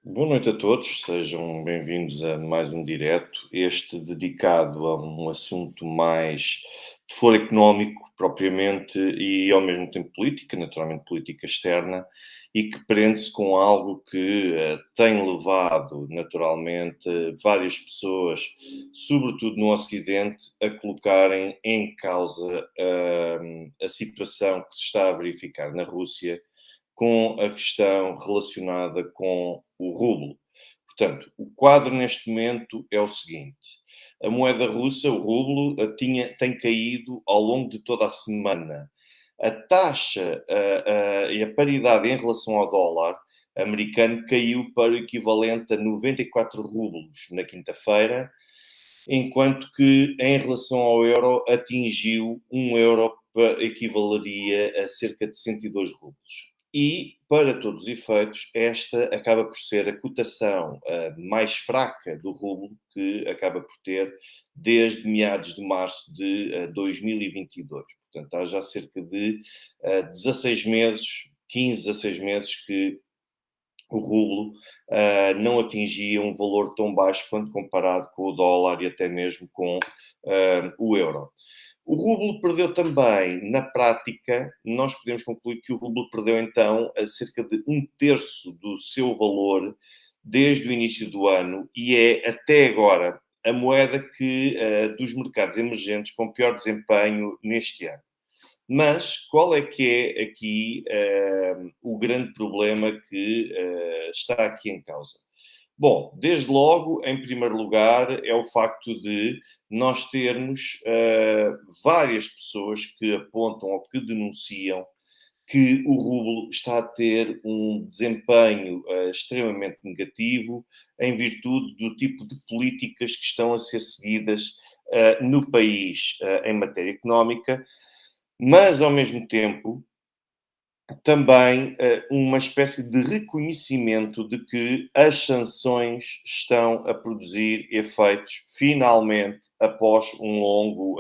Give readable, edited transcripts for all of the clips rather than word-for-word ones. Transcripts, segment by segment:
Boa noite a todos, sejam bem-vindos a mais um direto, este dedicado a um assunto mais de foro económico, propriamente, e ao mesmo tempo política, naturalmente política externa, e que prende-se com algo que tem levado, naturalmente, várias pessoas, sobretudo no Ocidente, a colocarem em causa a situação que se está a verificar na Rússia com a questão relacionada com o rublo. Portanto, o quadro neste momento é o seguinte: a moeda russa, o rublo, tem caído ao longo de toda a semana. A taxa e a paridade em relação ao dólar americano caiu para o equivalente a 94 rublos na quinta-feira, enquanto que em relação ao euro atingiu 1 euro, equivaleria a cerca de 102 rublos. E, para todos os efeitos, esta acaba por ser a cotação mais fraca do rublo que acaba por ter desde meados de março de 2022. Portanto, há já cerca de 16 meses, 15, 16 meses que o rublo não atingia um valor tão baixo quando comparado com o dólar e até mesmo com o euro. O rublo perdeu também, na prática, nós podemos concluir que o rublo perdeu então a cerca de um terço do seu valor desde o início do ano e é até agora a moeda que dos mercados emergentes com pior desempenho neste ano. Mas qual é que é aqui o grande problema que está aqui em causa? Bom, desde logo, em primeiro lugar, é o facto de nós termos várias pessoas que apontam ou que denunciam que o rublo está a ter um desempenho extremamente negativo em virtude do tipo de políticas que estão a ser seguidas no país em matéria económica, mas ao mesmo tempo também uma espécie de reconhecimento de que as sanções estão a produzir efeitos finalmente após um longo,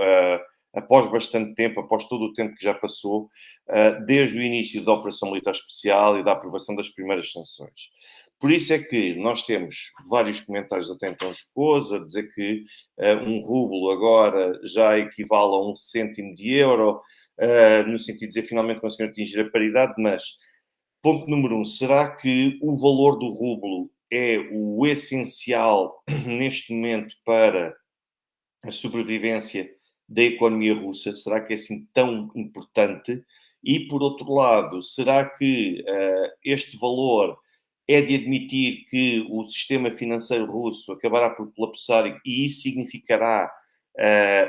após bastante tempo, após todo o tempo que já passou, desde o início da Operação Militar Especial e da aprovação das primeiras sanções. Por isso é que nós temos vários comentários até então jocosos a dizer que um rublo agora já equivale a um cêntimo de euro, no sentido de dizer finalmente conseguiram atingir a paridade, mas ponto número um, será que o valor do rublo é o essencial neste momento para a sobrevivência da economia russa? Será que é assim tão importante? E, por outro lado, será que este valor é de admitir que o sistema financeiro russo acabará por colapsar e isso significará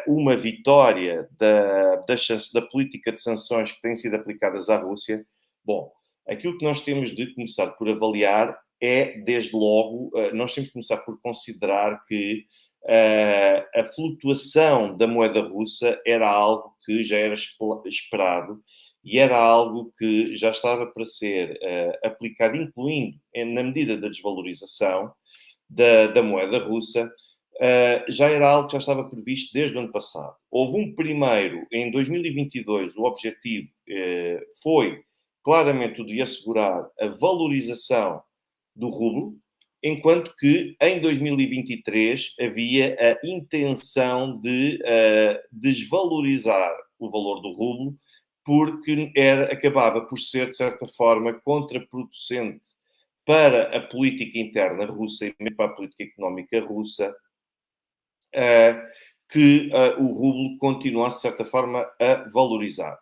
uma vitória da política de sanções que têm sido aplicadas à Rússia? Bom, aquilo que nós temos de começar por avaliar é, desde logo, nós temos de começar por considerar que a flutuação da moeda russa era algo que já era esperado e era algo que já estava para ser aplicado, incluindo na medida da desvalorização da moeda russa, já era algo que já estava previsto desde o ano passado. Houve um primeiro, em 2022, o objetivo foi claramente o de assegurar a valorização do rublo, enquanto que em 2023 havia a intenção de desvalorizar o valor do rublo, porque acabava por ser, de certa forma, contraproducente para a política interna russa e mesmo para a política económica russa, que o rublo continuasse, de certa forma, a valorizar.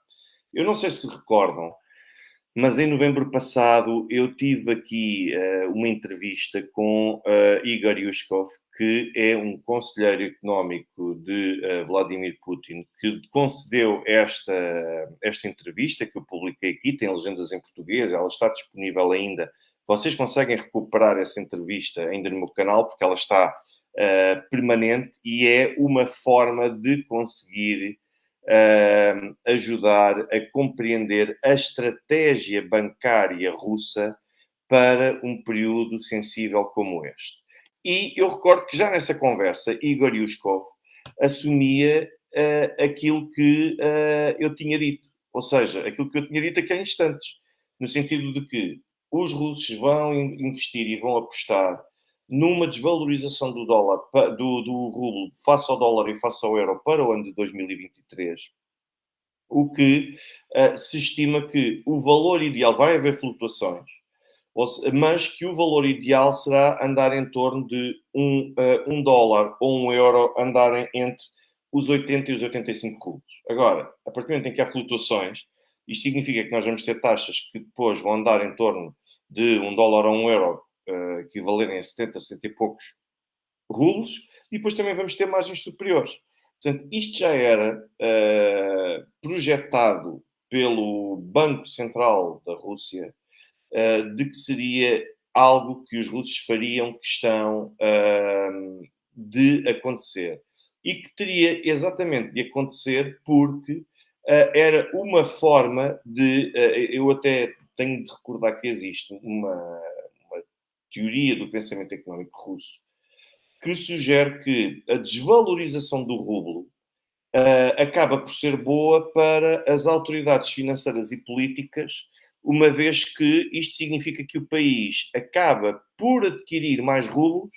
Eu não sei se recordam, mas em novembro passado eu tive aqui uma entrevista com Igor Yushkov, que é um conselheiro económico de Vladimir Putin, que concedeu esta entrevista que eu publiquei aqui, tem legendas em português, ela está disponível ainda. Vocês conseguem recuperar essa entrevista ainda no meu canal, porque ela está permanente e é uma forma de conseguir ajudar a compreender a estratégia bancária russa para um período sensível como este. E eu recordo que já nessa conversa, Igor Yushkov assumia aquilo que eu tinha dito. Ou seja, aquilo que eu tinha dito aqui há instantes. No sentido de que os russos vão investir e vão apostar numa desvalorização do dólar, do rublo, face ao dólar e face ao euro para o ano de 2023, o que se estima que o valor ideal, vai haver flutuações, mas que o valor ideal será andar em torno de um dólar ou um euro andarem entre os 80 e os 85 rublos. Agora, a partir do momento em que há flutuações, isto significa que nós vamos ter taxas que depois vão andar em torno de um dólar ou um euro, equivalerem a 70, 60 e poucos rublos, e depois também vamos ter margens superiores. Portanto, isto já era projetado pelo Banco Central da Rússia, de que seria algo que os russos fariam questão de acontecer. E que teria exatamente de acontecer porque era uma forma de. Eu até tenho de recordar que existe uma teoria do pensamento económico russo que sugere que a desvalorização do rublo acaba por ser boa para as autoridades financeiras e políticas, uma vez que isto significa que o país acaba por adquirir mais rublos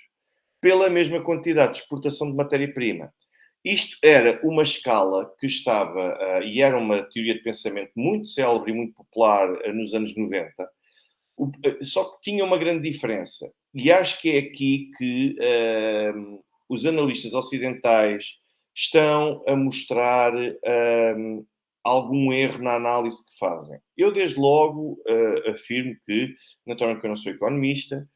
pela mesma quantidade de exportação de matéria-prima. Isto era uma escala que estava, e era uma teoria de pensamento muito célebre e muito popular nos anos 90, só que tinha uma grande diferença. E acho que é aqui que os analistas ocidentais estão a mostrar algum erro na análise que fazem. Eu, desde logo, afirmo que, naturalmente, que eu não sou economista,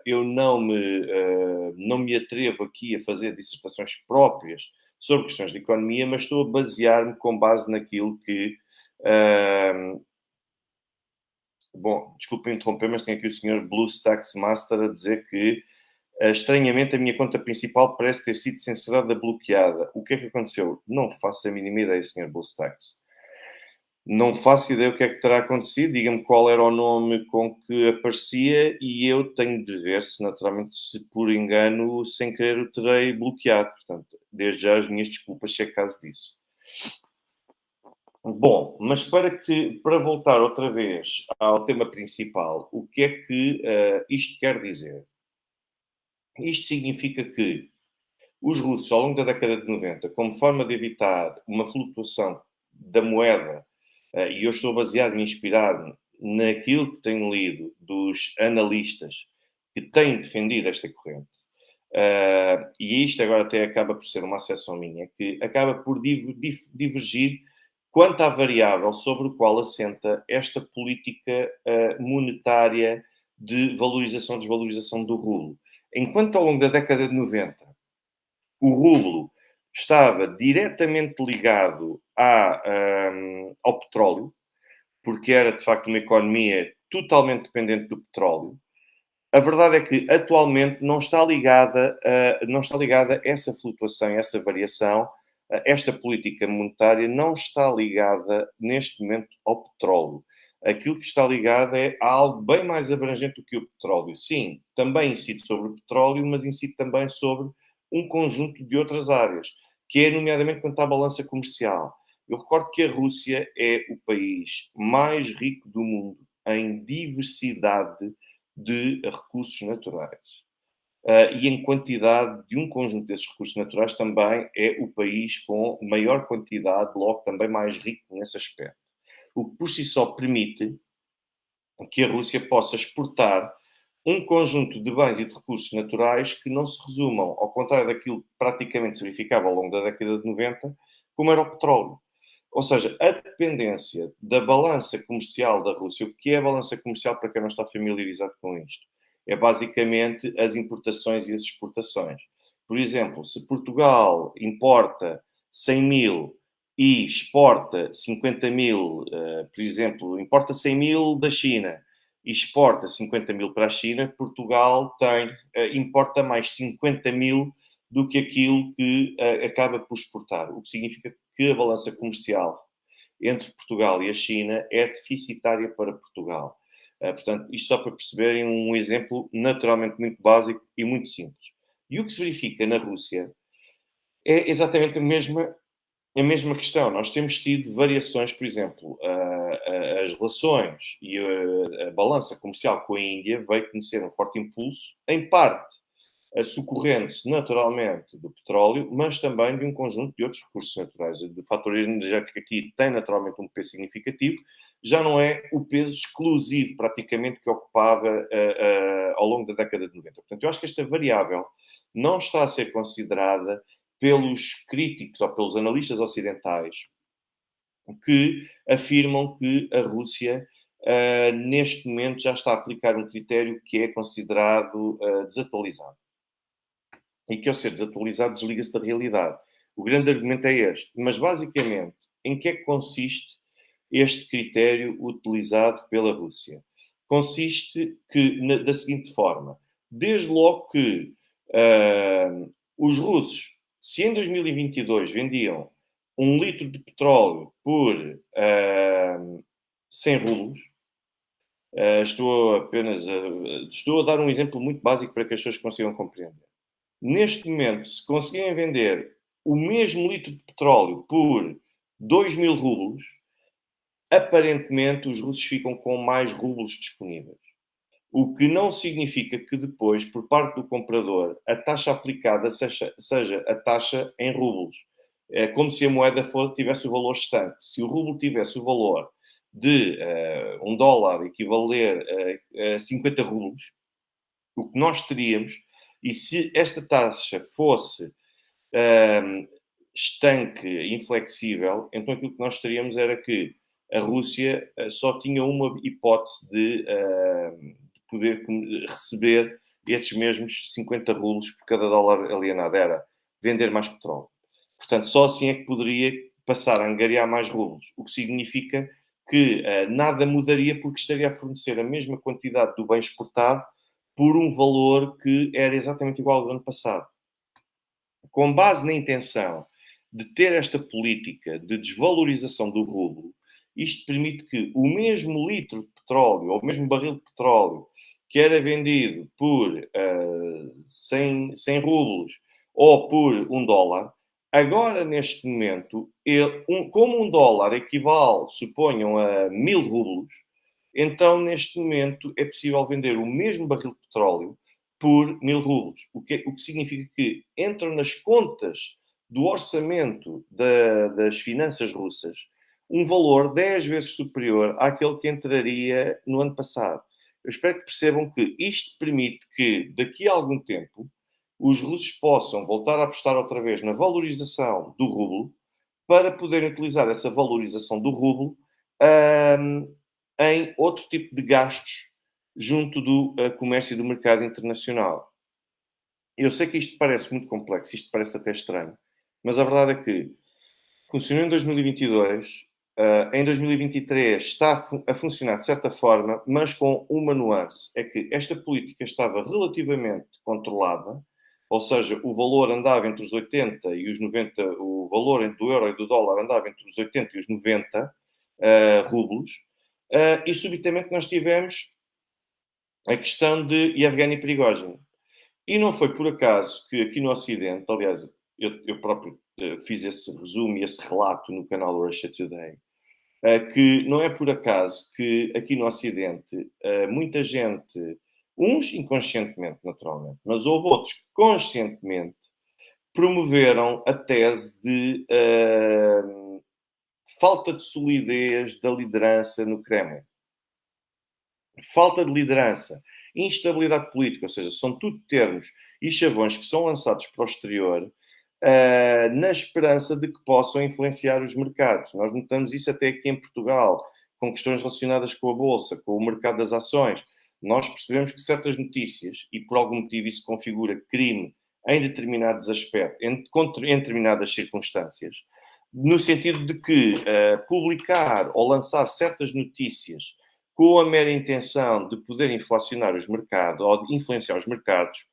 eu não me atrevo aqui a fazer dissertações próprias sobre questões de economia, mas estou a basear-me com base naquilo que bom, desculpe interromper, mas tem aqui o senhor BlueStacks Master a dizer que, estranhamente, a minha conta principal parece ter sido censurada, bloqueada. O que é que aconteceu? Não faço a mínima ideia, senhor BlueStacks. Não faço ideia o que é que terá acontecido. Diga-me qual era o nome com que aparecia e eu tenho de ver se, naturalmente, se por engano, sem querer, o terei bloqueado. Portanto, desde já as minhas desculpas se é caso disso. Bom, mas para voltar outra vez ao tema principal, o que é que isto quer dizer? Isto significa que os russos, ao longo da década de 90, como forma de evitar uma flutuação da moeda, e eu estou baseado em inspirar-me naquilo que tenho lido dos analistas que têm defendido esta corrente, e isto agora até acaba por ser uma acessão minha, que acaba por divergir quanto à variável sobre o qual assenta esta política monetária de valorização e desvalorização do rublo. Enquanto ao longo da década de 90 o rublo estava diretamente ligado ao petróleo, porque era de facto uma economia totalmente dependente do petróleo, a verdade é que atualmente não está ligada essa flutuação, essa variação, esta política monetária não está ligada neste momento ao petróleo. Aquilo que está ligado é a algo bem mais abrangente do que o petróleo. Sim, também incide sobre o petróleo, mas incide também sobre um conjunto de outras áreas, que é nomeadamente quanto à balança comercial. Eu recordo que a Rússia é o país mais rico do mundo em diversidade de recursos naturais. E em quantidade de um conjunto desses recursos naturais também é o país com maior quantidade, logo também mais rico nesse aspecto. O que por si só permite que a Rússia possa exportar um conjunto de bens e de recursos naturais que não se resumam, ao contrário daquilo que praticamente se verificava ao longo da década de 90, como era o petróleo. Ou seja, a dependência da balança comercial da Rússia, o que é a balança comercial para quem não está familiarizado com isto? É basicamente as importações e as exportações. Por exemplo, se Portugal importa 100 mil e exporta 50 mil, por exemplo, importa 100 mil da China e exporta 50 mil para a China, Portugal importa mais 50 mil do que aquilo que acaba por exportar, o que significa que a balança comercial entre Portugal e a China é deficitária para Portugal. Portanto, isto só para perceberem um exemplo naturalmente muito básico e muito simples. E o que se verifica na Rússia é exatamente a mesma a mesma questão. Nós temos tido variações, por exemplo, as relações e a balança comercial com a Índia veio conhecer um forte impulso, em parte socorrendo-se naturalmente do petróleo, mas também de um conjunto de outros recursos naturais. O fator energético aqui tem naturalmente um peso significativo, já não é o peso exclusivo praticamente que ocupava ao longo da década de 90. Portanto, eu acho que esta variável não está a ser considerada pelos críticos ou pelos analistas ocidentais que afirmam que a Rússia, neste momento, já está a aplicar um critério que é considerado desatualizado. E que, ao ser desatualizado, desliga-se da realidade. O grande argumento é este. Mas, basicamente, em que é que consiste este critério utilizado pela Rússia? Consiste da seguinte forma. Desde logo que os russos, se em 2022 vendiam 1 litro de petróleo por 100 rublos, estou a dar um exemplo muito básico para que as pessoas consigam compreender. Neste momento, se conseguirem vender o mesmo litro de petróleo por 2.000 rublos, aparentemente os russos ficam com mais rublos disponíveis. O que não significa que depois, por parte do comprador, a taxa aplicada seja a taxa em rublos. É como se a moeda tivesse o valor estanque. Se o rublo tivesse o valor de $1 equivaler a 50 rublos, o que nós teríamos, e se esta taxa fosse estanque, inflexível, então aquilo que nós teríamos era que a Rússia só tinha uma hipótese de poder receber esses mesmos 50 rublos por cada dólar alienado, era vender mais petróleo. Portanto, só assim é que poderia passar a angariar mais rublos, o que significa que nada mudaria porque estaria a fornecer a mesma quantidade do bem exportado por um valor que era exatamente igual ao do ano passado. Com base na intenção de ter esta política de desvalorização do rublo, isto permite que o mesmo litro de petróleo, ou o mesmo barril de petróleo, que era vendido por 100 rublos ou por $1, agora, neste momento, como $1 equivale, suponham, a 1.000 rublos, então, neste momento, é possível vender o mesmo barril de petróleo por 1.000 rublos. O que significa que entram nas contas do orçamento das finanças russas um valor 10 vezes superior àquele que entraria no ano passado. Eu espero que percebam que isto permite que, daqui a algum tempo, os russos possam voltar a apostar outra vez na valorização do rublo para poderem utilizar essa valorização do rublo em outro tipo de gastos junto do comércio e do mercado internacional. Eu sei que isto parece muito complexo, isto parece até estranho, mas a verdade é que funcionou em 2022, em 2023 está a funcionar de certa forma, mas com uma nuance, é que esta política estava relativamente controlada, ou seja, o valor andava entre os 80 e os 90, o valor do euro e do dólar andava entre os 80 e os 90 rublos, e subitamente nós tivemos a questão de Yevgeny Prigozhin. E não foi por acaso que aqui no Ocidente, aliás, eu próprio fiz esse resumo e esse relato no canal Russia Today, que não é por acaso que aqui no Ocidente muita gente, uns inconscientemente, naturalmente, mas houve outros que conscientemente promoveram a tese de falta de solidez da liderança no Kremlin. Falta de liderança, instabilidade política, ou seja, são tudo termos e chavões que são lançados para o exterior na esperança de que possam influenciar os mercados. Nós notamos isso até aqui em Portugal, com questões relacionadas com a Bolsa, com o mercado das ações. Nós percebemos que certas notícias, e por algum motivo isso configura crime em determinados aspectos, em determinadas circunstâncias, no sentido de que publicar ou lançar certas notícias com a mera intenção de poder inflacionar os mercados ou de influenciar os mercados,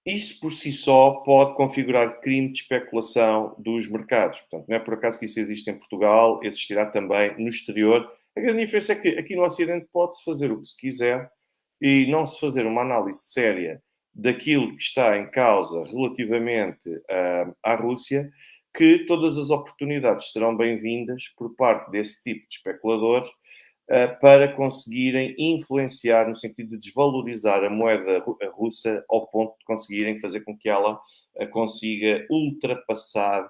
isso por si só pode configurar crime de especulação dos mercados. Portanto, não é por acaso que isso existe em Portugal, existirá também no exterior. A grande diferença é que aqui no Ocidente pode-se fazer o que se quiser e não se fazer uma análise séria daquilo que está em causa relativamente à Rússia, que todas as oportunidades serão bem-vindas por parte desse tipo de especuladores para conseguirem influenciar no sentido de desvalorizar a moeda russa ao ponto de conseguirem fazer com que ela consiga ultrapassar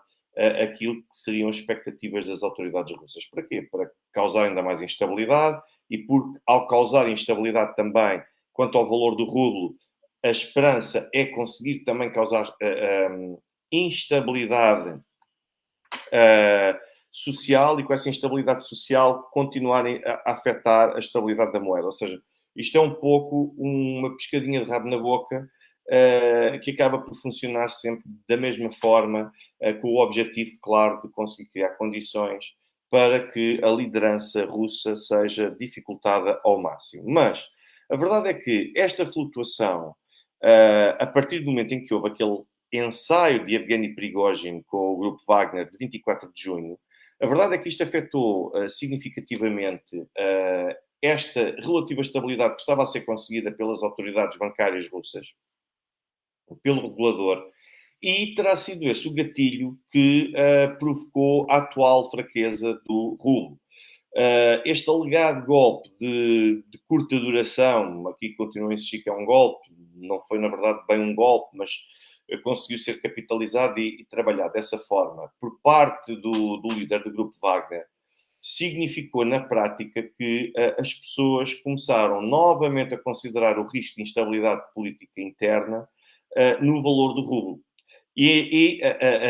aquilo que seriam as expectativas das autoridades russas. Para quê? Para causar ainda mais instabilidade e ao causar instabilidade também quanto ao valor do rublo, a esperança é conseguir também causar instabilidade social e com essa instabilidade social continuarem a afetar a estabilidade da moeda. Ou seja, isto é um pouco uma pescadinha de rabo na boca que acaba por funcionar sempre da mesma forma, com o objetivo, claro, de conseguir criar condições para que a liderança russa seja dificultada ao máximo. Mas a verdade é que esta flutuação, a partir do momento em que houve aquele ensaio de Evgeny Prigozhin com o grupo Wagner de 24 de junho, a verdade é que isto afetou significativamente esta relativa estabilidade que estava a ser conseguida pelas autoridades bancárias russas, pelo regulador, e terá sido esse o gatilho que provocou a atual fraqueza do rublo. Este alegado golpe de curta duração, aqui continuo a insistir que é um golpe, não foi na verdade bem um golpe, mas conseguiu ser capitalizado e trabalhado dessa forma por parte do líder do grupo Wagner, significou na prática que as pessoas começaram novamente a considerar o risco de instabilidade política interna no valor do rublo.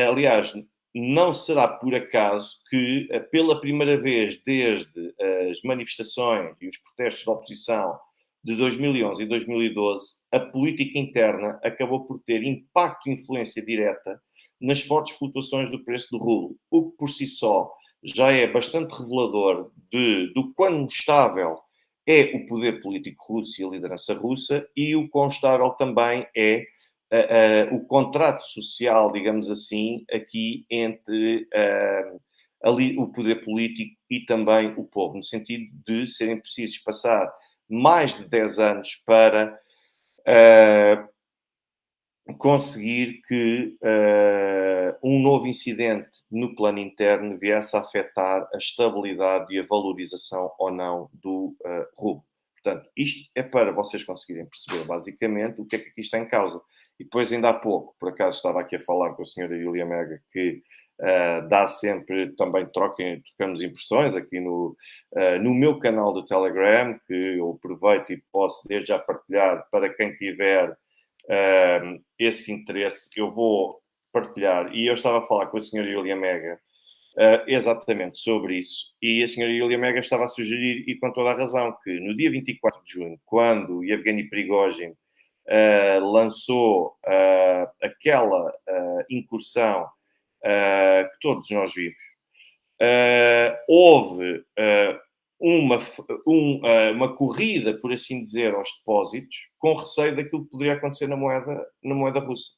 Aliás, não será por acaso que, pela primeira vez desde as manifestações e os protestos de oposição de 2011 e 2012, a política interna acabou por ter impacto e influência direta nas fortes flutuações do preço do rublo, o que por si só já é bastante revelador do quão estável é o poder político russo e a liderança russa e o quão estável também é o contrato social, digamos assim, aqui entre ali o poder político e também o povo, no sentido de serem precisos passar mais de 10 anos para conseguir que um novo incidente no plano interno viesse a afetar a estabilidade e a valorização ou não do rublo. Portanto, isto é para vocês conseguirem perceber, basicamente, o que é que aqui está em causa. E depois, ainda há pouco, por acaso, estava aqui a falar com a senhora Yulia Mega, que dá sempre, também trocamos impressões aqui no meu canal do Telegram, que eu aproveito e posso desde já partilhar para quem tiver esse interesse, eu vou partilhar. E eu estava a falar com a senhora Yulia Mega exatamente sobre isso. E a senhora Yulia Mega estava a sugerir, e com toda a razão, que no dia 24 de junho, quando Yevgeny Prigozhin lançou aquela incursão que todos nós vimos, houve uma corrida, por assim dizer, aos depósitos, com receio daquilo que poderia acontecer na moeda russa.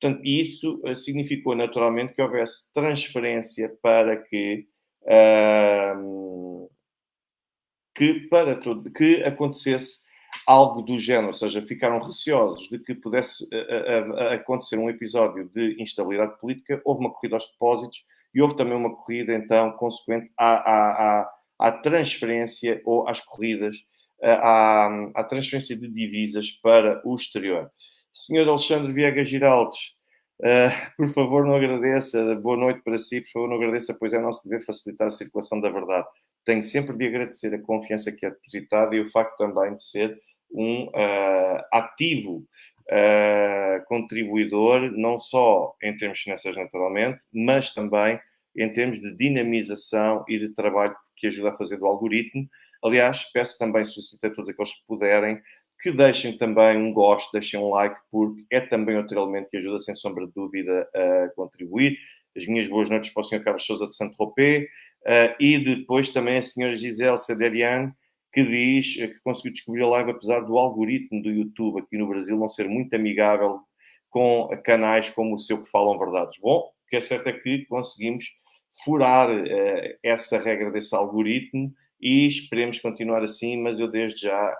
Portanto, isso significou naturalmente que houvesse transferência para que acontecesse algo do género, ou seja, ficaram receosos de que pudesse acontecer um episódio de instabilidade política, houve uma corrida aos depósitos e houve também uma corrida, então, consequente à transferência ou às corridas, à transferência de divisas para o exterior. Senhor Alexandre Viegas Giraldes, por favor, não agradeça. Boa noite para si, por favor, não agradeça, pois é nosso dever facilitar a circulação da verdade. Tenho sempre de agradecer a confiança que é depositada e o facto também de ser um ativo contribuidor, não só em termos financeiros, naturalmente, mas também em termos de dinamização e de trabalho que ajuda a fazer do algoritmo. Aliás, peço também, solicito a todos aqueles que puderem, que deixem também um gosto, deixem um like, porque é também outro elemento que ajuda, sem sombra de dúvida, a contribuir. As minhas boas noites para o Sr. Carlos Sousa de Saint-Tropez e depois também a Sra. Gisele Cederian, que diz que conseguiu descobrir a live apesar do algoritmo do YouTube aqui no Brasil não ser muito amigável com canais como o seu que falam verdades. Bom, o que é certo é que conseguimos furar essa regra desse algoritmo e esperemos continuar assim, mas eu desde já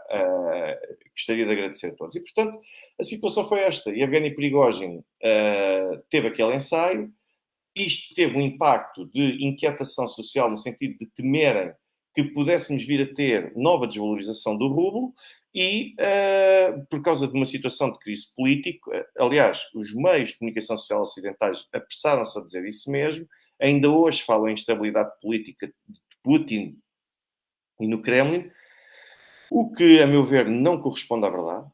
gostaria de agradecer a todos. E, portanto, a situação foi esta. Yevgeny Prigozhin teve aquele ensaio, Isto teve um impacto de inquietação social, no sentido de temerem que pudéssemos vir a ter nova desvalorização do rublo e, por causa de uma situação de crise política, aliás, os meios de comunicação social ocidentais apressaram-se a dizer isso mesmo, ainda hoje falam em instabilidade política de Putin e no Kremlin, o que, a meu ver, não corresponde à verdade.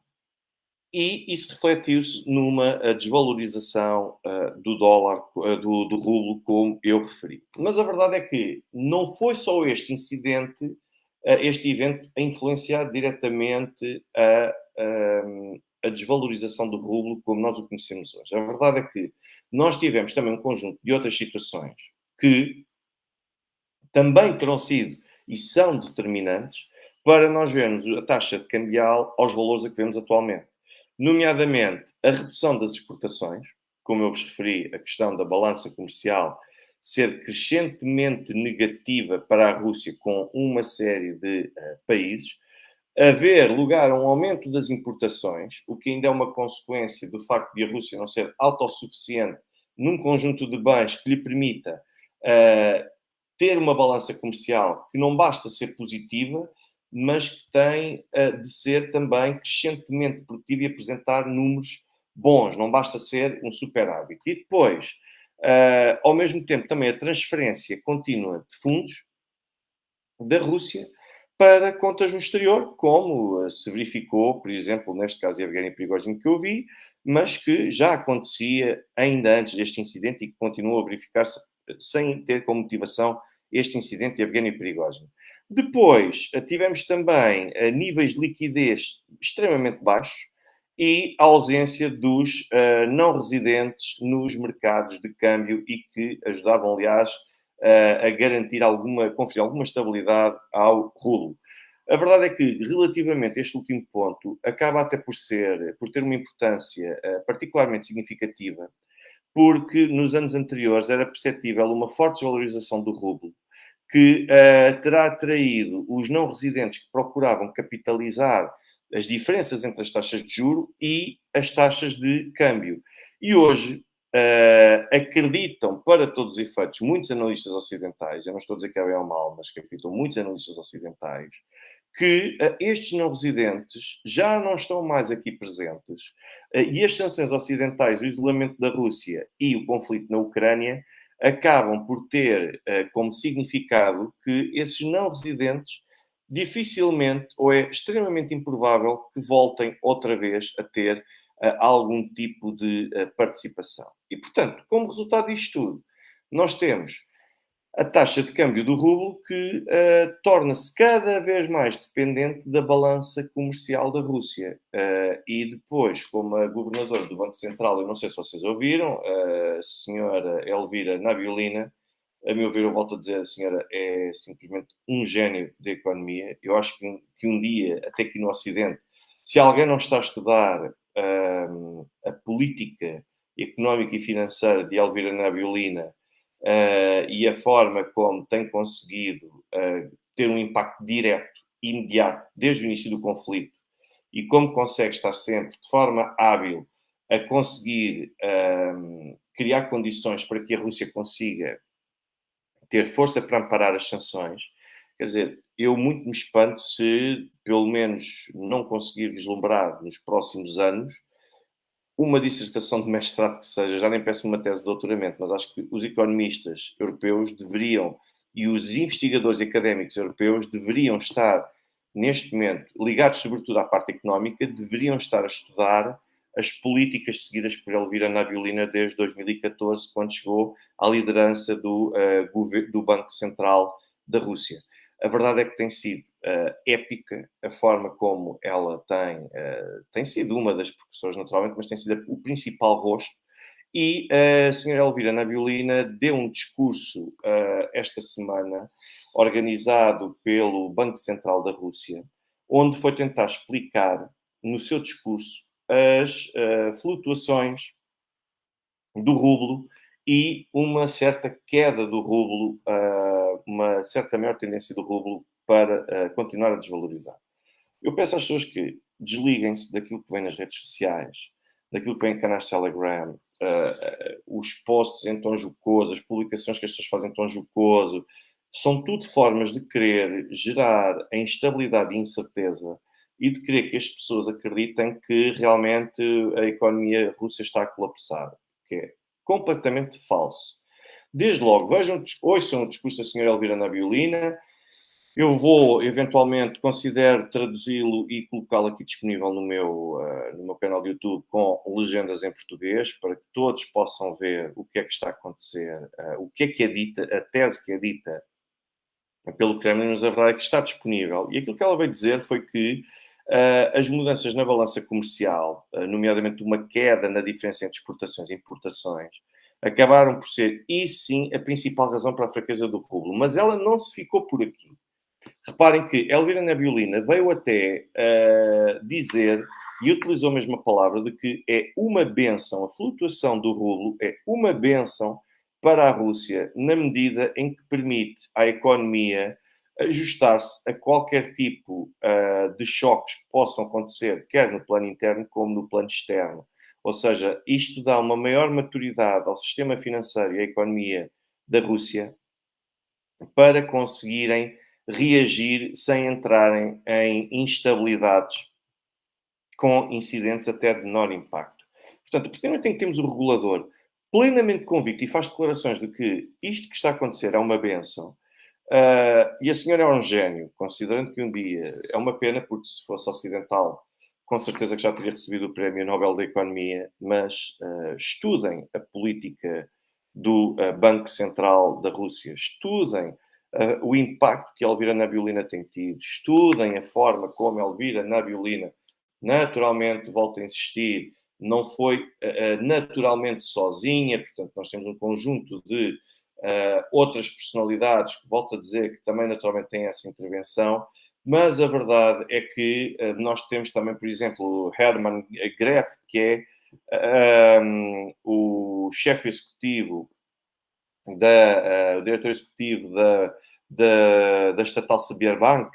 E isso refletiu-se numa desvalorização do dólar, do rublo, como eu referi. Mas a verdade é que não foi só este incidente, este evento, a influenciar diretamente a desvalorização do rublo como nós o conhecemos hoje. A verdade é que nós tivemos também um conjunto de outras situações que também terão sido e são determinantes para nós vermos a taxa de cambial aos valores a que vemos atualmente. Nomeadamente, a redução das exportações, como eu vos referi, a questão da balança comercial ser crescentemente negativa para a Rússia com uma série de países, haver lugar a um aumento das importações, o que ainda é uma consequência do facto de a Rússia não ser autossuficiente num conjunto de bens que lhe permita ter uma balança comercial que não basta ser positiva, mas que tem de ser também crescentemente produtiva e apresentar números bons, não basta ser um superávit. E depois, ao mesmo tempo, também a transferência contínua de fundos da Rússia para contas no exterior, como se verificou, por exemplo, neste caso de Evgeny Prigozhin que eu vi, mas que já acontecia ainda antes deste incidente e que continua a verificar-se sem ter como motivação este incidente de Evgeny Prigozhin. Depois, tivemos também níveis de liquidez extremamente baixos e a ausência dos não residentes nos mercados de câmbio e que ajudavam, aliás, a garantir conferir alguma estabilidade ao rublo. A verdade é que, relativamente a este último ponto, acaba até por ter uma importância particularmente significativa, porque nos anos anteriores era perceptível uma forte desvalorização do rublo, que terá atraído os não residentes que procuravam capitalizar as diferenças entre as taxas de juro e as taxas de câmbio. E hoje acreditam, para todos os efeitos, muitos analistas ocidentais, eu não estou a dizer que é bem ou mal, mas que acreditam muitos analistas ocidentais, que estes não residentes já não estão mais aqui presentes e as sanções ocidentais, o isolamento da Rússia e o conflito na Ucrânia acabam por ter como significado que esses não residentes dificilmente ou é extremamente improvável que voltem outra vez a ter algum tipo de participação. E, portanto, como resultado disto tudo, nós temos a taxa de câmbio do rublo que torna-se cada vez mais dependente da balança comercial da Rússia. E depois, como a governadora do Banco Central, eu não sei se vocês ouviram, a senhora Elvira Nabiulina, a meu ver, eu volto a dizer, a senhora é simplesmente um gênio da economia. Eu acho que um dia, até aqui no Ocidente, se alguém não está a estudar a política económica e financeira de Elvira Nabiulina, e a forma como tem conseguido ter um impacto direto, imediato, desde o início do conflito, e como consegue estar sempre de forma hábil a conseguir criar condições para que a Rússia consiga ter força para amparar as sanções. Quer dizer, eu muito me espanto se, pelo menos, não conseguir vislumbrar nos próximos anos uma dissertação de mestrado que seja, já nem peço uma tese de doutoramento, mas acho que os economistas europeus deveriam, e os investigadores académicos europeus deveriam estar, neste momento, ligados sobretudo à parte económica, deveriam estar a estudar as políticas seguidas por Elvira Nabiulina desde 2014, quando chegou à liderança do Banco Central da Rússia. A verdade é que tem sido épica a forma como ela tem sido uma das precursoras, naturalmente, mas tem sido o principal rosto. E a senhora Elvira Nabiulina deu um discurso esta semana, organizado pelo Banco Central da Rússia, onde foi tentar explicar, no seu discurso, as flutuações do rublo e uma certa queda do rublo, uma certa maior tendência do rublo para continuar a desvalorizar. Eu peço às pessoas que desliguem-se daquilo que vem nas redes sociais, daquilo que vem em canais de Telegram os posts em tom jocoso, as publicações que as pessoas fazem em tom jocoso, são tudo formas de querer gerar a instabilidade e incerteza e de querer que as pessoas acreditem que realmente a economia russa está a colapsar, que é completamente falso. Desde logo, vejam, ouçam o discurso da senhora Elvira Nabiolina. Eu vou, eventualmente, considero traduzi-lo e colocá-lo aqui disponível no meu canal de YouTube com legendas em português, para que todos possam ver o que é que está a acontecer, o que é dita, a tese que é dita pelo Kremlin, mas a verdade é que está disponível. E aquilo que ela veio dizer foi que as mudanças na balança comercial, nomeadamente uma queda na diferença entre exportações e importações, acabaram por ser, e sim, a principal razão para a fraqueza do rublo. Mas ela não se ficou por aqui. Reparem que Elvira Nabiolina veio até dizer, e utilizou a mesma palavra, de que é uma benção, a flutuação do rublo é uma benção para a Rússia, na medida em que permite à economia ajustar-se a qualquer tipo de choques que possam acontecer, quer no plano interno como no plano externo. Ou seja, isto dá uma maior maturidade ao sistema financeiro e à economia da Rússia para conseguirem reagir sem entrarem em instabilidades com incidentes até de menor impacto. Portanto, a partir do momento em que temos o regulador plenamente convicto e faz declarações de que isto que está a acontecer é uma benção, e a senhora é um gênio, considerando que um dia é uma pena, porque se fosse ocidental, com certeza que já teria recebido o Prémio Nobel da Economia, mas estudem a política do Banco Central da Rússia, estudem o impacto que a Elvira Nabiolina tem tido, estudem a forma como a Elvira Nabiolina, naturalmente, volto a insistir, não foi naturalmente sozinha, portanto, nós temos um conjunto de outras personalidades, que volto a dizer que também naturalmente têm essa intervenção, mas a verdade é que nós temos também, por exemplo, o Hermann Greff, que é o chefe executivo, o diretor executivo da estatal Sberbank,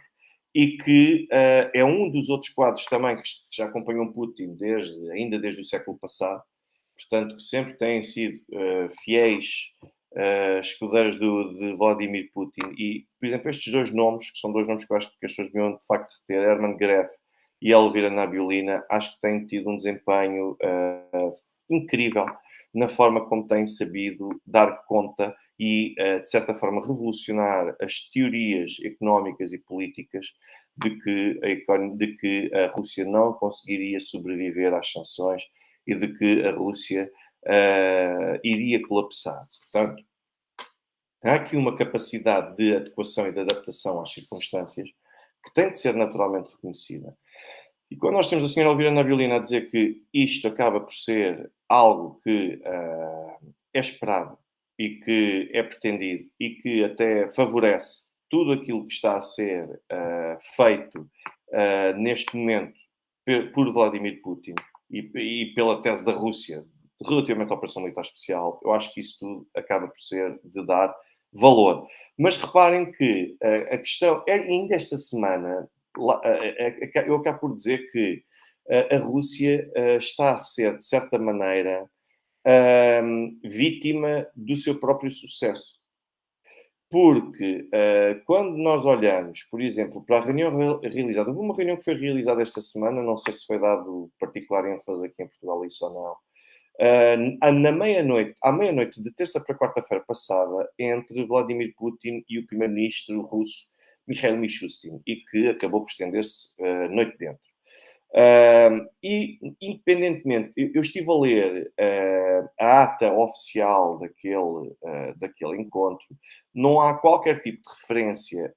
e que é um dos outros quadros também que já acompanham Putin ainda desde o século passado, portanto, que sempre têm sido fiéis escudeiros de Vladimir Putin. E, por exemplo, estes dois nomes, que são dois nomes que eu acho que as pessoas deviam de facto ter, Hermann Greff e Elvira Nabiolina, acho que têm tido um desempenho incrível na forma como têm sabido dar conta e, de certa forma, revolucionar as teorias económicas e políticas de que a Rússia não conseguiria sobreviver às sanções e de que a Rússia iria colapsar. Portanto, há aqui uma capacidade de adequação e de adaptação às circunstâncias que tem de ser naturalmente reconhecida. E quando nós temos a senhora Elvira Nabiolina a dizer que isto acaba por ser algo que é esperado e que é pretendido e que até favorece tudo aquilo que está a ser feito neste momento por Vladimir Putin e pela tese da Rússia relativamente à operação militar especial, eu acho que isso tudo acaba por ser de dar valor. Mas reparem que a questão, ainda esta semana, eu acabo por dizer que a Rússia está a ser, de certa maneira, vítima do seu próprio sucesso. Porque quando nós olhamos, por exemplo, para a reunião realizada, houve uma reunião que foi realizada esta semana, não sei se foi dado particular ênfase aqui em Portugal isso ou não, à meia-noite de terça para quarta-feira passada, entre Vladimir Putin e o primeiro-ministro russo Mikhail Mishustin, e que acabou por estender-se noite dentro. E, independentemente, eu estive a ler a ata oficial daquele encontro, não há qualquer tipo de referência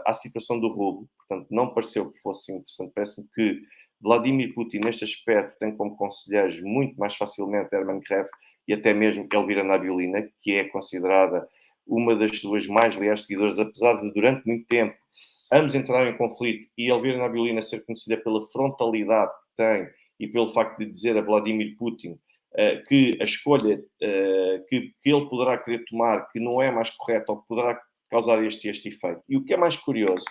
à situação do rublo, portanto, não pareceu que fosse interessante. Parece-me que Vladimir Putin, neste aspecto, tem como conselheiros muito mais facilmente Hermann Greff e até mesmo Elvira Nabiolina, que é considerada uma das suas mais leais seguidoras, apesar de, durante muito tempo, ambos entrarem em conflito e Elvira Nabiolina ser conhecida pela frontalidade que tem e pelo facto de dizer a Vladimir Putin que a escolha que ele poderá querer tomar, que não é mais correta ou que poderá causar este efeito. E o que é mais curioso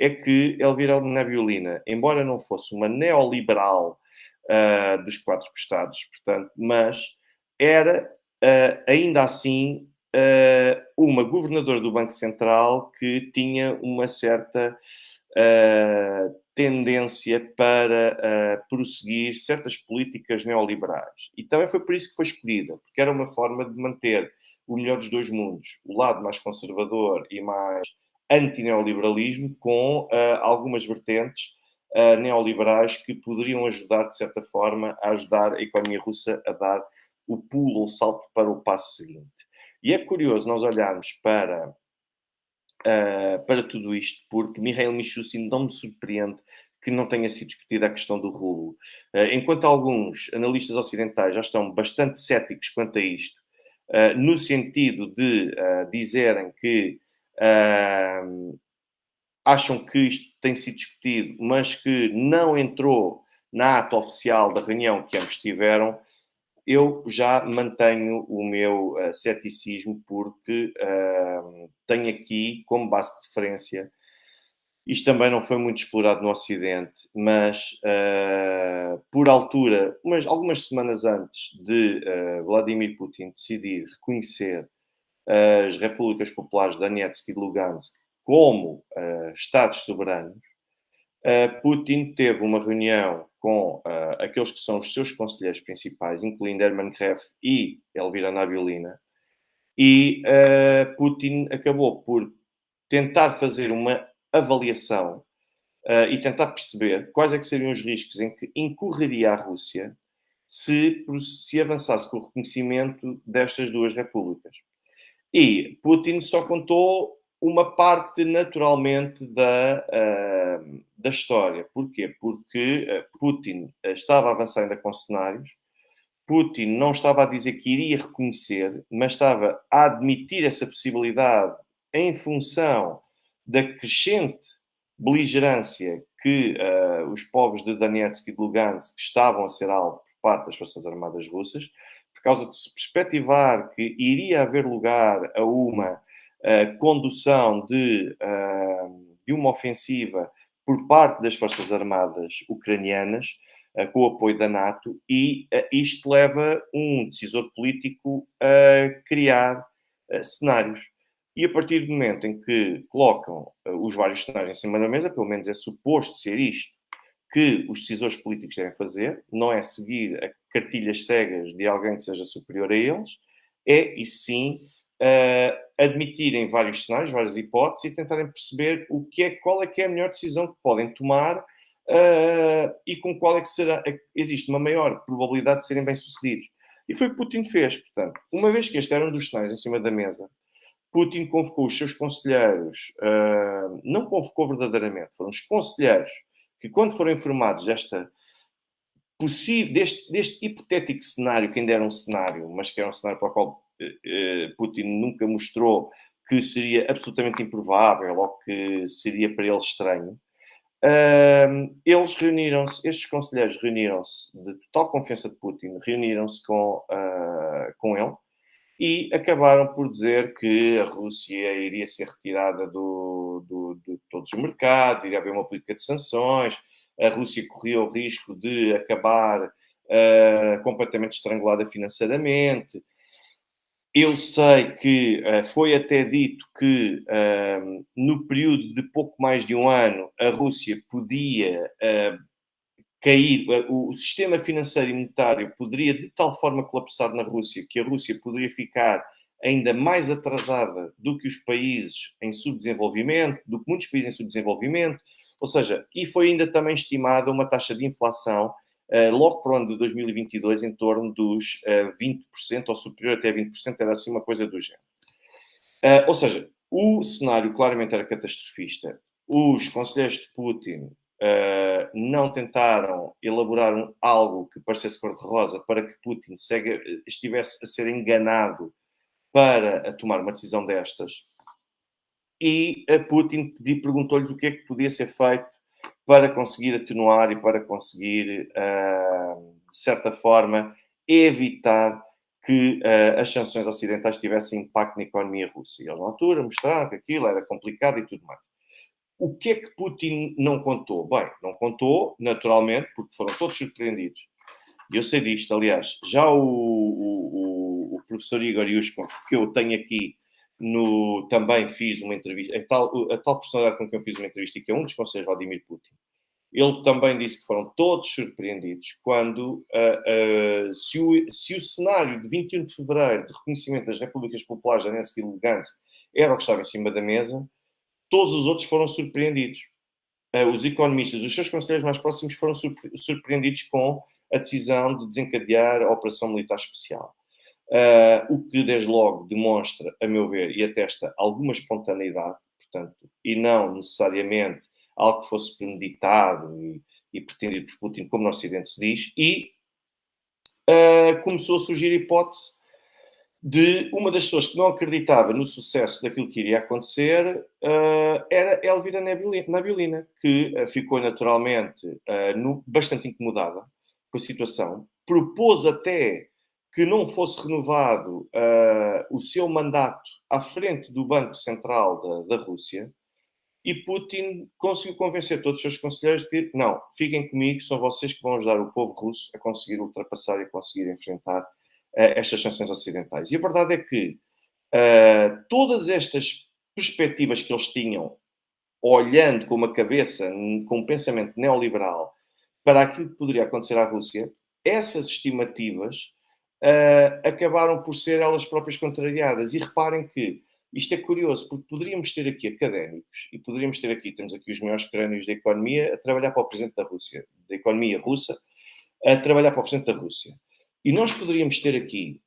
é que Elvira Nabiolina, embora não fosse uma neoliberal dos quatro costados, portanto, mas era, ainda assim, uma governadora do Banco Central que tinha uma certa tendência para prosseguir certas políticas neoliberais. E também foi por isso que foi escolhida, porque era uma forma de manter o melhor dos dois mundos, o lado mais conservador e mais anti-neoliberalismo, com algumas vertentes neoliberais que poderiam ajudar, de certa forma, a ajudar a economia russa a dar o pulo, o salto para o passo seguinte. E é curioso nós olharmos para tudo isto, porque Mikhail Mishustin não me surpreende que não tenha sido discutida a questão do rublo. Enquanto alguns analistas ocidentais já estão bastante céticos quanto a isto, no sentido de dizerem que acham que isto tem sido discutido, mas que não entrou na ata oficial da reunião que ambos tiveram, eu já mantenho o meu ceticismo, porque tenho aqui como base de referência, isto também não foi muito explorado no Ocidente, mas por altura, algumas semanas antes de Vladimir Putin decidir reconhecer as repúblicas populares de Donetsk e de Lugansk como Estados soberanos, Putin teve uma reunião com aqueles que são os seus conselheiros principais, incluindo Herman Gref e Elvira Nabiulina, e Putin acabou por tentar fazer uma avaliação e tentar perceber quais é que seriam os riscos em que incorreria a Rússia se avançasse com o reconhecimento destas duas repúblicas. E Putin só contou uma parte, naturalmente, da história. Porquê? Porque Putin estava a avançar ainda com cenários. Putin não estava a dizer que iria reconhecer, mas estava a admitir essa possibilidade em função da crescente beligerância que os povos de Donetsk e de Lugansk estavam a ser alvo por parte das Forças Armadas Russas, por causa de se perspectivar que iria haver lugar a uma condução de uma ofensiva por parte das Forças Armadas ucranianas, com o apoio da NATO, e isto leva um decisor político a criar cenários. E a partir do momento em que colocam os vários cenários em cima da mesa, pelo menos é suposto ser isto que os decisores políticos devem fazer, não é seguir a cartilhas cegas de alguém que seja superior a eles, é, e sim, admitirem vários cenários, várias hipóteses e tentarem perceber qual é que é a melhor decisão que podem tomar e com qual é que existe uma maior probabilidade de serem bem-sucedidos. E foi o que Putin fez. Portanto, uma vez que este era um dos cenários em cima da mesa, Putin convocou os seus conselheiros, não convocou verdadeiramente, foram os conselheiros que, quando foram informados deste hipotético cenário, que ainda era um cenário, mas que era um cenário para o qual Putin nunca mostrou que seria absolutamente improvável ou que seria para ele estranho, estes conselheiros reuniram-se de total confiança de Putin, reuniram-se com ele e acabaram por dizer que a Rússia iria ser retirada de todos os mercados, iria haver uma política de sanções, a Rússia corria o risco de acabar completamente estrangulada financeiramente. Eu sei que foi até dito que no período de pouco mais de um ano a Rússia podia cair, o sistema financeiro e monetário poderia de tal forma colapsar na Rússia que a Rússia poderia ficar ainda mais atrasada do que os países em subdesenvolvimento, do que muitos países em subdesenvolvimento, ou seja, e foi ainda também estimada uma taxa de inflação logo para o ano de 2022 em torno dos 20% ou superior até 20%, era assim uma coisa do género. Ou seja, o cenário claramente era catastrofista. Os conselheiros de Putin não tentaram elaborar algo que parecesse cor-de-rosa para que Putin estivesse a ser enganado para tomar uma decisão destas. E Putin perguntou-lhes o que é que podia ser feito para conseguir atenuar e para conseguir, de certa forma, evitar que as sanções ocidentais tivessem impacto na economia russa. E eles, na altura, mostraram que aquilo era complicado e tudo mais. O que é que Putin não contou? Bem, não contou, naturalmente, porque foram todos surpreendidos. Eu sei disto, aliás, já o professor Igor Yushkov, que eu tenho aqui também fiz uma entrevista, a tal personalidade com quem eu fiz uma entrevista, que é um dos conselheiros de Vladimir Putin. Ele também disse que foram todos surpreendidos quando, se o cenário de 21 de fevereiro, de reconhecimento das repúblicas populares de Donetsk e Lugansk, era o que estava em cima da mesa, todos os outros foram surpreendidos. Os economistas, os seus conselheiros mais próximos, foram surpreendidos com a decisão de desencadear a Operação Militar Especial. O que, desde logo, demonstra, a meu ver, e atesta alguma espontaneidade, portanto, e não necessariamente algo que fosse premeditado e pretendido por Putin, como no Ocidente se diz, e começou a surgir a hipótese de uma das pessoas que não acreditava no sucesso daquilo que iria acontecer, era Elvira Nabiulina, que ficou naturalmente bastante incomodada com a situação, propôs até que não fosse renovado o seu mandato à frente do Banco Central da Rússia, e Putin conseguiu convencer todos os seus conselheiros de que não, fiquem comigo, são vocês que vão ajudar o povo russo a conseguir ultrapassar e a conseguir enfrentar estas sanções ocidentais. E a verdade é que todas estas perspectivas que eles tinham, olhando com uma cabeça, com um pensamento neoliberal, para aquilo que poderia acontecer à Rússia, essas estimativas acabaram por ser elas próprias contrariadas. E reparem que isto é curioso, porque poderíamos ter aqui académicos e poderíamos ter aqui, temos aqui os maiores crânios da economia a trabalhar para o presidente da Rússia, da economia russa, a trabalhar para o presidente da Rússia. E nós poderíamos ter aqui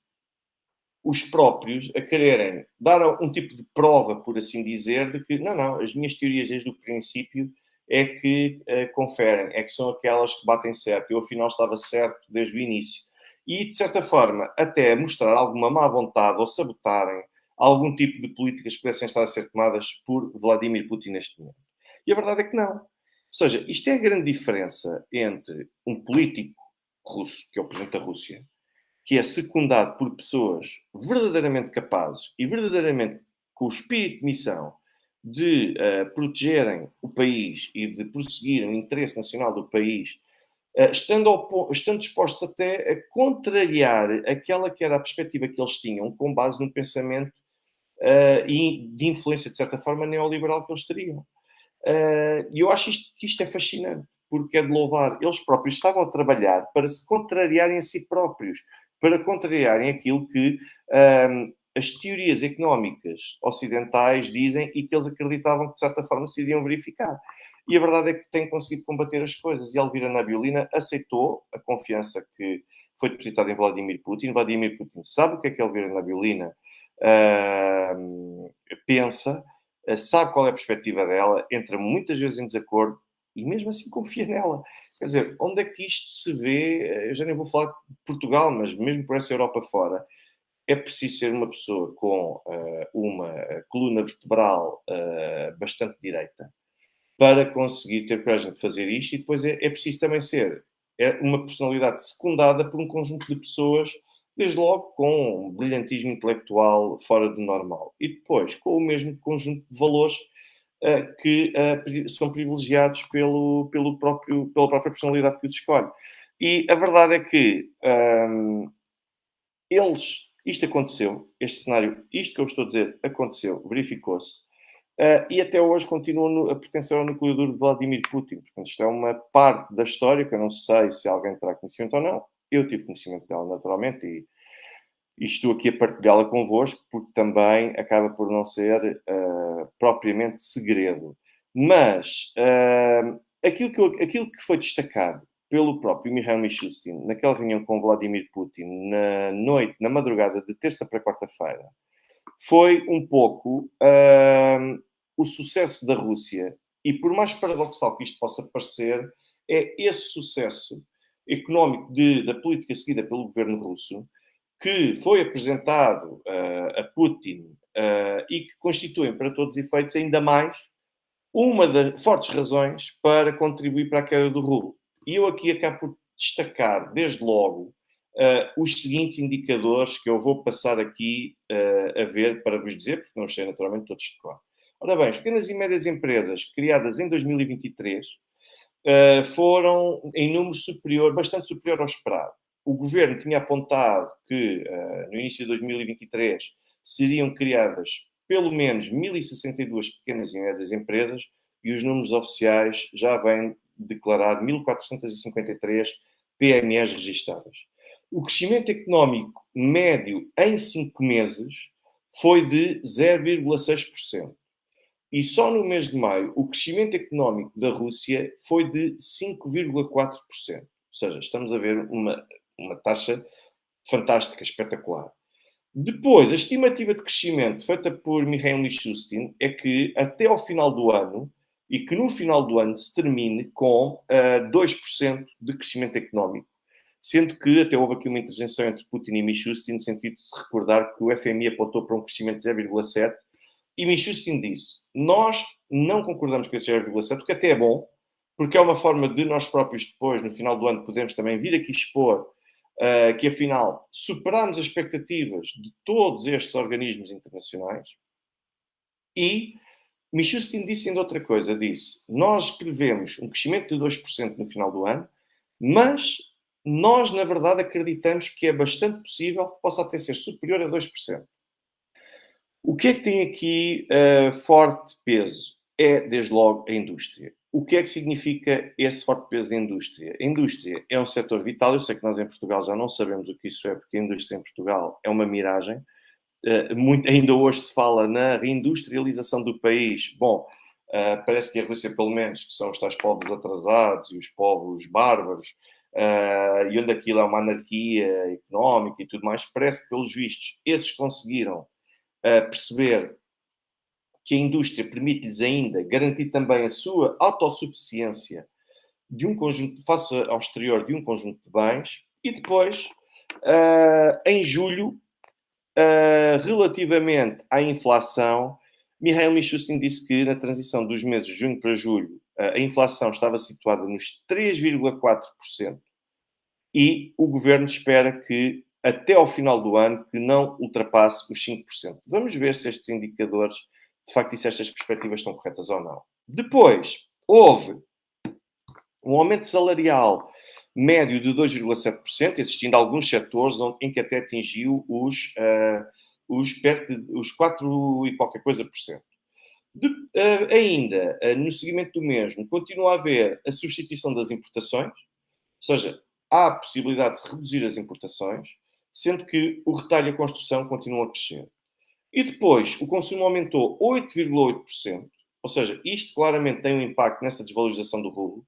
os próprios a quererem dar um tipo de prova, por assim dizer, de que, não, as minhas teorias desde o princípio é que conferem, é que são aquelas que batem certo. Eu, afinal, estava certo desde o início. E, de certa forma, até mostrar alguma má vontade ou sabotarem algum tipo de políticas que pudessem estar a ser tomadas por Vladimir Putin neste momento. E a verdade é que não. Ou seja, isto é a grande diferença entre um político russo, que é o presidente da Rússia, que é secundado por pessoas verdadeiramente capazes e verdadeiramente com o espírito de missão de protegerem o país e de prosseguir o interesse nacional do país, estando dispostos até a contrariar aquela que era a perspectiva que eles tinham com base num pensamento e de influência, de certa forma, neoliberal que eles teriam. E eu acho que isto é fascinante, porque é de louvar. Eles próprios estavam a trabalhar para se contrariarem a si próprios, para contrariarem aquilo que as teorias económicas ocidentais dizem e que eles acreditavam que, de certa forma, se iriam verificar. E a verdade é que têm conseguido combater as coisas. E Elvira Nabiulina aceitou a confiança que foi depositada em Vladimir Putin. Vladimir Putin sabe o que é Elvira Nabiulina pensa, sabe qual é a perspectiva dela, entra muitas vezes em desacordo e mesmo assim confia nela. Quer dizer, onde é que isto se vê? Eu já nem vou falar de Portugal, mas mesmo por essa Europa fora, é preciso ser uma pessoa com uma coluna vertebral bastante direita para conseguir ter coragem de fazer isto, e depois é preciso também ser uma personalidade secundada por um conjunto de pessoas, desde logo com um brilhantismo intelectual fora do normal, e depois com o mesmo conjunto de valores que são privilegiados pela própria personalidade que os escolhe. E a verdade é que isto aconteceu, este cenário, isto que eu estou a dizer, aconteceu, verificou-se, e até hoje continua a pertencer ao núcleo duro de Vladimir Putin. Portanto, isto é uma parte da história que eu não sei se alguém terá conhecimento ou não. Eu tive conhecimento dela, naturalmente, e estou aqui a partilhá-la convosco, porque também acaba por não ser propriamente segredo. Mas aquilo que foi destacado pelo próprio Mikhail Mishustin naquela reunião com Vladimir Putin na madrugada de terça para quarta-feira, foi um pouco o sucesso da Rússia, e por mais paradoxal que isto possa parecer, é esse sucesso económico da política seguida pelo governo russo que foi apresentado a Putin e que constituem, para todos os efeitos, ainda mais uma das fortes razões para contribuir para a queda do rublo. E eu aqui acabo por destacar, desde logo, os seguintes indicadores que eu vou passar aqui a ver para vos dizer, porque não sei naturalmente todos de cor. Ora bem, as pequenas e médias empresas criadas em 2023 foram em número bastante superior ao esperado. o governo tinha apontado que no início de 2023 seriam criadas pelo menos 1.062 pequenas e médias empresas e os números oficiais já vêm declarar 1.453 PMEs registadas. O crescimento económico médio em 5 meses foi de 0,6%. E só no mês de maio o crescimento económico da Rússia foi de 5,4%. Ou seja, estamos a ver uma taxa fantástica, espetacular. Depois, a estimativa de crescimento feita por Mikhail Mishustin é que até ao final do ano, e que no final do ano se termine com 2% de crescimento económico. Sendo que até houve aqui uma interjeição entre Putin e Mishustin, no sentido de se recordar que o FMI apontou para um crescimento de 0,7%, e Mishustin disse, nós não concordamos com esse 0,7%, o que até é bom, porque é uma forma de nós próprios depois, no final do ano, podermos também vir aqui expor que, afinal, superámos as expectativas de todos estes organismos internacionais. E Mishustin disse ainda outra coisa, disse, nós prevemos um crescimento de 2% no final do ano, mas nós, na verdade, acreditamos que é bastante possível que possa até ser superior a 2%. O que é que tem aqui forte peso? É, desde logo, a indústria. O que é que significa esse forte peso da indústria? A indústria é um setor vital. Eu sei que nós em Portugal já não sabemos o que isso é, porque a indústria em Portugal é uma miragem. Ainda hoje se fala na reindustrialização do país. Bom, parece que a Rússia, pelo menos, que são os tais povos atrasados e os povos bárbaros, e onde aquilo é uma anarquia económica e tudo mais, parece que, pelos vistos, esses conseguiram perceber que a indústria permite-lhes ainda garantir também a sua autossuficiência de um conjunto, face ao exterior, de um conjunto de bens. E depois, em julho, relativamente à inflação, Mikhail Mishustin disse que na transição dos meses de junho para julho, a inflação estava situada nos 3,4% e o governo espera que até ao final do ano que não ultrapasse os 5%. Vamos ver se estes indicadores, de facto, e se estas perspectivas estão corretas ou não. Depois, houve um aumento salarial médio de 2,7%, existindo alguns setores em que até atingiu os 4 e qualquer coisa por cento. Ainda, no seguimento do mesmo, continua a haver a substituição das importações, ou seja, há a possibilidade de se reduzir as importações, sendo que o retalho e a construção continuam a crescer. E depois, o consumo aumentou 8,8%, ou seja, isto claramente tem um impacto nessa desvalorização do rublo,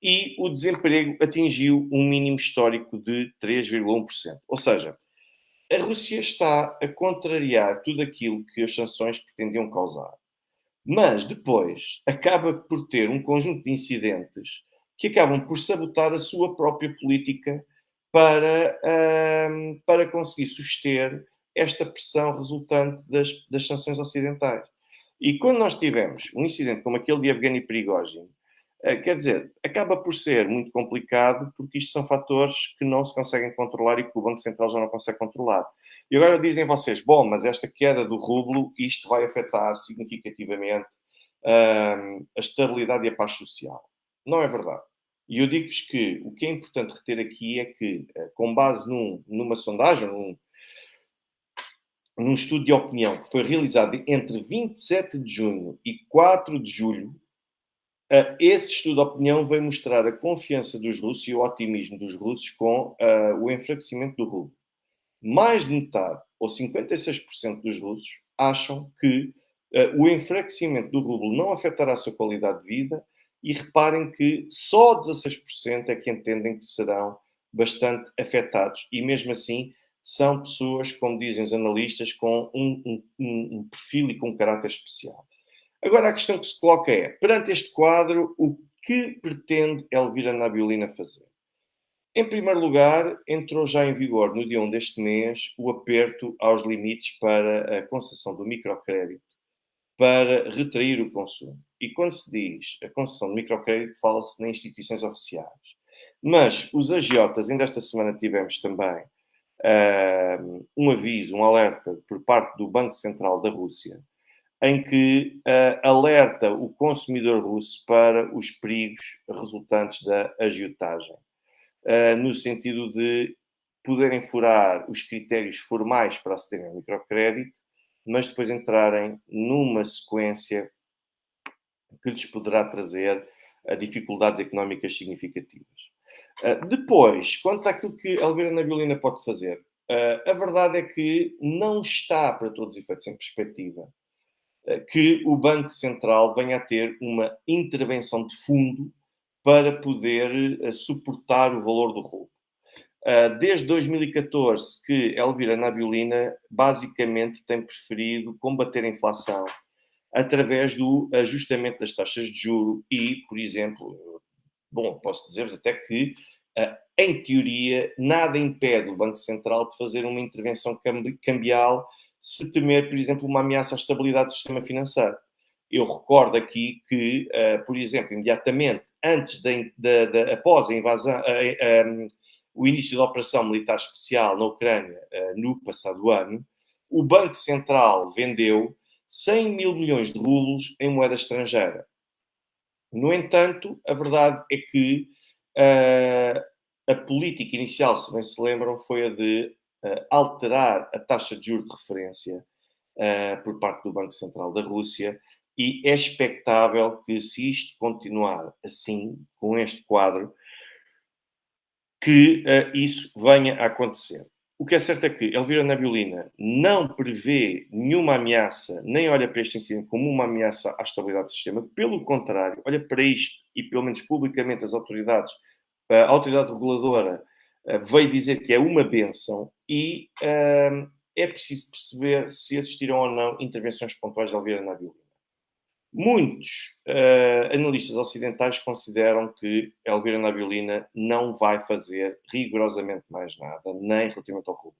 e o desemprego atingiu um mínimo histórico de 3,1%. Ou seja, a Rússia está a contrariar tudo aquilo que as sanções pretendiam causar. Mas depois acaba por ter um conjunto de incidentes que acabam por sabotar a sua própria política para conseguir suster esta pressão resultante das sanções ocidentais. E quando nós tivemos um incidente como aquele de Evgeny Prigozhin, quer dizer, acaba por ser muito complicado porque isto são fatores que não se conseguem controlar e que o Banco Central já não consegue controlar. E agora dizem vocês, bom, mas esta queda do rublo, isto vai afetar significativamente a estabilidade e a paz social. Não é verdade. E eu digo-vos que o que é importante reter aqui é que, com base numa sondagem, num estudo de opinião que foi realizado entre 27 de junho e 4 de julho, esse estudo de opinião veio mostrar a confiança dos russos e o otimismo dos russos com o enfraquecimento do rublo. Mais de metade, ou 56% dos russos, acham que o enfraquecimento do rublo não afetará a sua qualidade de vida e reparem que só 16% é que entendem que serão bastante afetados e mesmo assim são pessoas, como dizem os analistas, com um perfil e com um caráter especial. Agora a questão que se coloca é, perante este quadro, o que pretende Elvira Nabiulina fazer? Em primeiro lugar, entrou já em vigor no dia 1 deste mês o aperto aos limites para a concessão do microcrédito para retrair o consumo. E quando se diz a concessão de microcrédito, fala-se em instituições oficiais. Mas os agiotas, ainda esta semana tivemos também um aviso, um alerta por parte do Banco Central da Rússia, em que alerta o consumidor russo para os perigos resultantes da agiotagem. No sentido de poderem furar os critérios formais para acederem ao microcrédito, mas depois entrarem numa sequência que lhes poderá trazer dificuldades económicas significativas. Depois, quanto àquilo que a Elvira Nabiolina pode fazer, a verdade é que não está, para todos os efeitos, em perspectiva que o Banco Central venha a ter uma intervenção de fundo para poder suportar o valor do roubo. Desde 2014 que Elvira Nabiolina basicamente tem preferido combater a inflação através do ajustamento das taxas de juro e, por exemplo, bom, posso dizer-vos até que, em teoria, nada impede o Banco Central de fazer uma intervenção cambial se temer, por exemplo, uma ameaça à estabilidade do sistema financeiro. Eu recordo aqui que, por exemplo, imediatamente antes após a invasão, o início da operação militar especial na Ucrânia, no passado ano, o Banco Central vendeu 100 mil milhões de rublos em moeda estrangeira. No entanto, a verdade é que a política inicial, se bem se lembram, foi a de alterar a taxa de juros de referência por parte do Banco Central da Rússia, e é expectável que, se isto continuar assim, com este quadro, que isso venha a acontecer. O que é certo é que Elvira Nabiolina não prevê nenhuma ameaça, nem olha para este incidente como uma ameaça à estabilidade do sistema. Pelo contrário, olha para isto, e pelo menos publicamente as autoridades, a autoridade reguladora veio dizer que é uma benção, e é preciso perceber se existirão ou não intervenções pontuais de Elvira Nabiolina. Muitos analistas ocidentais consideram que Elvira Nabiolina não vai fazer rigorosamente mais nada, nem relativamente ao rublo.